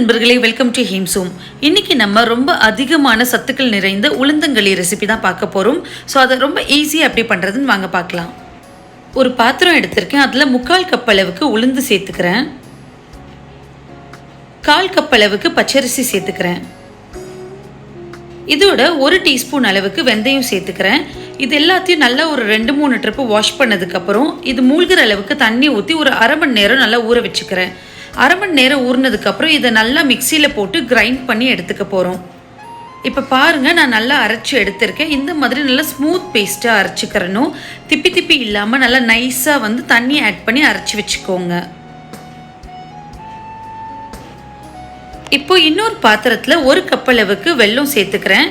நண்பர்களே, welcome to ஹீம்சோம். இன்னைக்கு நம்ம ரொம்ப அதிகமான சத்துக்கள் நிறைந்த உளுந்தங்களி ரெசிபி தான் பார்க்க போகிறோம். ஸோ அதை ரொம்ப ஈஸியாக எப்படி பண்ணுறதுன்னு வாங்க பார்க்கலாம். ஒரு பாத்திரம் எடுத்திருக்கேன். அதில் 3/4 கப் அளவுக்கு உளுந்து சேர்த்துக்கிறேன். 1/4 கப் அளவுக்கு பச்சரிசி சேர்த்துக்கிறேன். இதோட 1 டீஸ்பூன் அளவுக்கு வெந்தயம் சேர்த்துக்கிறேன். இது எல்லாத்தையும் நல்லா ஒரு 2-3 ட்ரிப்பு வாஷ் பண்ணதுக்கப்புறம் இது மூழ்கிற அளவுக்கு தண்ணி ஊற்றி ஒரு அரை மணி நேரம் நல்லா ஊற வச்சுக்கிறேன். அரை மணி நேரம் ஊறினதுக்கப்புறம் இதை நல்லா மிக்சியில் போட்டு கிரைண்ட் பண்ணி எடுத்துக்க போகிறோம். இப்போ பாருங்கள், நான் நல்லா அரைச்சி எடுத்திருக்கேன். இந்த மாதிரி நல்லா ஸ்மூத் பேஸ்ட்டாக அரைச்சிக்கிறணும். திப்பி இல்லாமல் நல்லா நைஸாக தண்ணி ஆட் பண்ணி அரைச்சி வச்சுக்கோங்க. இப்போ இன்னொரு பாத்திரத்தில் 1 கப் அளவுக்கு வெல்லம் சேர்த்துக்கிறேன்.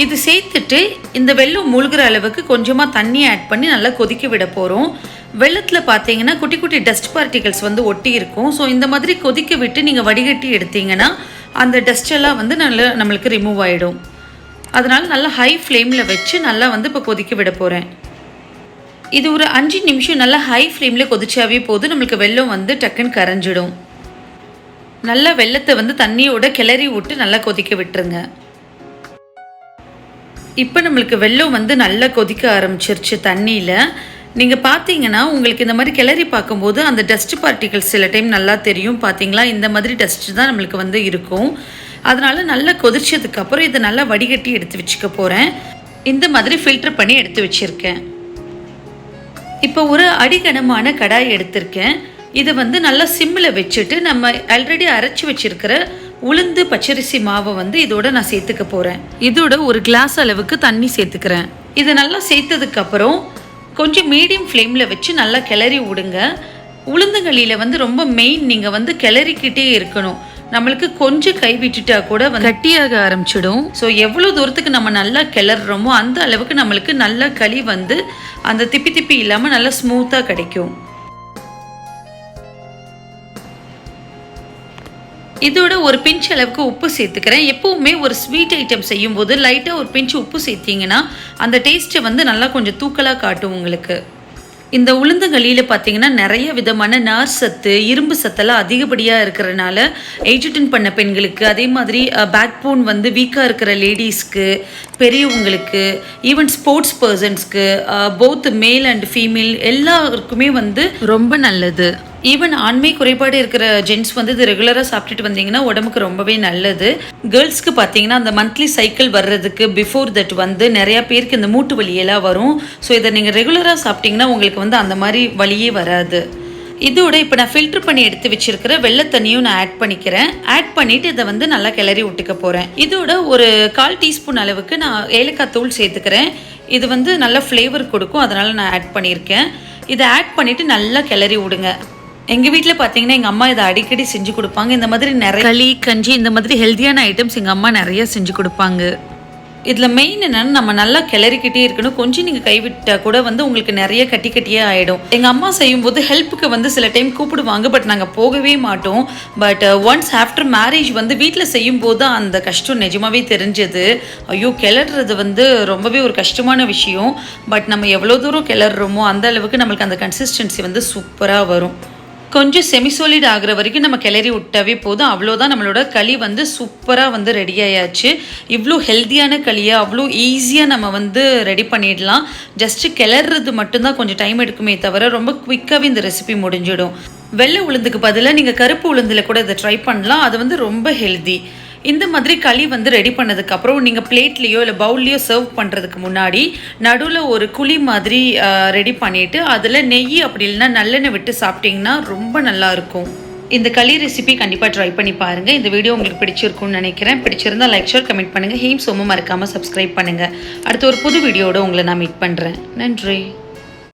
இது சேர்த்துட்டு இந்த வெல்லம் மூழ்கிற அளவுக்கு கொஞ்சமாக தண்ணி ஆட் பண்ணி நல்லா கொதிக்க விட போகிறோம். வெள்ளத்தில் பார்த்தீங்கன்னா குட்டி குட்டி டஸ்ட் பார்ட்டிகல்ஸ் ஒட்டி இருக்கும். ஸோ இந்த மாதிரி கொதிக்க விட்டு நீங்கள் வடிகட்டி எடுத்தீங்கன்னா அந்த டஸ்டெல்லாம் நல்லா நம்மளுக்கு ரிமூவ் ஆகிடும். அதனால் நல்லா ஹை ஃப்ளேமில் வச்சு நல்லா இப்போ கொதிக்க விட போகிறேன். இது ஒரு 5 நிமிஷம் நல்லா ஹை ஃப்ளேமில் கொதிச்சாவே போதும். நம்மளுக்கு வெல்லம் டக்குன்னு கரைஞ்சிடும். நல்லா வெள்ளத்தை தண்ணியோட கிளறி விட்டு நல்லா கொதிக்க விட்டுருங்க. இப்போ நம்மளுக்கு வெல்லம் நல்லா கொதிக்க ஆரம்பிச்சிருச்சு தண்ணியில். நீங்கள் பார்த்தீங்கன்னா உங்களுக்கு இந்த மாதிரி கிளறி பார்க்கும்போது அந்த டஸ்ட் பார்ட்டிகல்ஸ் சில டைம் நல்லா தெரியும். பார்த்தீங்களா, இந்த மாதிரி டஸ்ட்டு தான் நம்மளுக்கு இருக்கும். அதனால் நல்லா கொதிச்சதுக்கப்புறம் இதை நல்லா வடிகட்டி எடுத்து வச்சுக்க போகிறேன். இந்த மாதிரி ஃபில்டர் பண்ணி எடுத்து வச்சுருக்கேன். இப்போ ஒரு அடிகனமான கடாய் எடுத்திருக்கேன். இதை நல்லா சிம்மில் வச்சுட்டு நம்ம ஆல்ரெடி அரைச்சி வச்சுருக்கிற உளுந்து பச்சரிசி மாவை இதோட நான் சேர்த்துக்க போகிறேன். இதோட ஒரு கிளாஸ் அளவுக்கு தண்ணி சேர்த்துக்கிறேன். இதை நல்லா சேர்த்ததுக்கப்புறம் கொஞ்சம் மீடியம் ஃப்ளேமில் வச்சு நல்லா கிளறி விடுங்க. உளுந்தங்களியில் ரொம்ப மெயின் நீங்கள் கிளறிக்கிட்டே இருக்கணும். நம்மளுக்கு கொஞ்சம் கை விட்டுட்டா கூட கட்டியாக ஆரம்பிச்சிடும். ஸோ எவ்வளோ தூரத்துக்கு நம்ம நல்லா கிளறோமோ அந்த அளவுக்கு நம்மளுக்கு நல்லா களி அந்த திப்பி இல்லாமல் நல்லா ஸ்மூத்தாக கிடைக்கும். இதோட ஒரு பிஞ்ச் அளவுக்கு உப்பு சேர்த்துக்கிறேன். எப்பவுமே ஒரு ஸ்வீட் ஐட்டம் செய்யும் போது லைட்டாக ஒரு பிஞ்ச் உப்பு சேர்த்திங்கன்னா அந்த டேஸ்ட்டை நல்லா கொஞ்சம் தூக்கலாக காட்டும் உங்களுக்கு. இந்த உளுந்தங்களியில் பார்த்தீங்கன்னா நிறைய விதமான நார் சத்து, இரும்பு சத்தெல்லாம் அதிகப்படியாக இருக்கிறனால ஏஜ் பண்ண பெண்களுக்கு, அதே மாதிரி பேக் போன் வீக்காக இருக்கிற லேடிஸ்க்கு, பெரியவங்களுக்கு, ஈவன் ஸ்போர்ட்ஸ் பர்சன்ஸ்க்கு, போத் மேல் அண்ட் ஃபீமேல் எல்லாருக்குமே ரொம்ப நல்லது. ஈவன் ஆண்மை குறைபாடு இருக்கிற ஜென்ட்ஸ் இது ரெகுலராக சாப்பிட்டுட்டு வந்தீங்கன்னா உடம்புக்கு ரொம்பவே நல்லது. கேர்ள்ஸ்க்கு பார்த்தீங்கன்னா அந்த மந்த்லி சைக்கிள் வர்றதுக்கு பிஃபோர் தட் நிறையா பேருக்கு இந்த மூட்டு வலியெல்லாம் வரும். ஸோ இதை நீங்கள் ரெகுலராக சாப்பிட்டீங்கன்னா உங்களுக்கு அந்த மாதிரி வலியே வராது. இதோட இப்போ நான் ஃபில்டர் பண்ணி எடுத்து வச்சிருக்கிற வெள்ளை தண்ணியும் நான் ஆட் பண்ணிக்கிறேன். ஆட் பண்ணிவிட்டு இதை நல்லா கிளறி விட்டுக்க போகிறேன். இதோட ஒரு 1/4 டீஸ்பூன் அளவுக்கு நான் ஏலக்காய் தூள் சேர்த்துக்கிறேன். இது நல்லா ஃப்ளேவர் கொடுக்கும், அதனால் நான் ஆட் பண்ணியிருக்கேன். இதை ஆட் பண்ணிவிட்டு நல்லா கிளறி விடுங்க. எங்கள் வீட்டில் பார்த்தீங்கன்னா எங்கள் அம்மா இதை அடிக்கடி செஞ்சு கொடுப்பாங்க. இந்த மாதிரி நிறைய களி, கஞ்சி, இந்த மாதிரி ஹெல்த்தியான ஐட்டம்ஸ் எங்கள் அம்மா நிறைய செஞ்சு கொடுப்பாங்க. இதில் மெயின் என்னென்னு நம்ம நல்லா கிளறிக்கிட்டே இருக்கணும். கொஞ்சம் நீங்கள் கைவிட்டால் கூட உங்களுக்கு நிறைய கட்டியே ஆகிடும். எங்கள் அம்மா செய்யும்போது ஹெல்ப்புக்கு சில டைம் கூப்பிடுவாங்க, பட் நாங்கள் போகவே மாட்டோம். பட் ஒன்ஸ் ஆஃப்டர் மேரேஜ் வீட்டில் செய்யும்போது அந்த கஷ்டம் நிஜமாவே தெரிஞ்சது. ஐயோ, கிளறது ரொம்பவே ஒரு கஷ்டமான விஷயம். பட் நம்ம எவ்வளோ தூரம் கிளறோமோ அந்த அளவுக்கு நம்மளுக்கு அந்த கன்சிஸ்டன்சி சூப்பராக வரும். கொஞ்சம் செமிசோலிட் ஆகிற வரைக்கும் நம்ம கிளறி விட்டாவே போதும். அவ்வளோதான், நம்மளோட களி சூப்பராக ரெடி ஆயாச்சு. இவ்வளோ ஹெல்த்தியான களியை அவ்வளோ ஈஸியாக நம்ம ரெடி பண்ணிடலாம். ஜஸ்ட்டு கிளறது மட்டும்தான் கொஞ்சம் டைம் எடுக்குமே தவிர ரொம்ப குயிக்காகவே இந்த ரெசிபி முடிஞ்சிடும். வெள்ளை உளுந்துக்கு பதிலாக நீங்கள் கருப்பு உளுந்தில் கூட இதை ட்ரை பண்ணலாம். அது ரொம்ப ஹெல்தி. இந்த மாதிரி களி ரெடி பண்ணதுக்கப்புறம் நீங்கள் பிளேட்லேயோ இல்லை பவுல்லையோ சர்வ் பண்ணுறதுக்கு முன்னாடி நடுவில் ஒரு குழி மாதிரி ரெடி பண்ணிவிட்டு அதில் நெய் அப்படி இல்லைன்னா நல்லெண்ணெய் விட்டு சாப்பிட்டிங்கன்னா ரொம்ப நல்லாயிருக்கும். இந்த களி ரெசிபி கண்டிப்பாக ட்ரை பண்ணி பாருங்கள். இந்த வீடியோ உங்களுக்கு பிடிச்சிருக்கும்னு நினைக்கிறேன். பிடிச்சிருந்தால் லைக், ஷேர், கமெண்ட் பண்ணுங்கள். ஹீம்சோமும் மறக்காமல் சப்ஸ்கிரைப் பண்ணுங்கள். அடுத்த ஒரு புது வீடியோட உங்களை நான் மீட் பண்ணுறேன். நன்றி.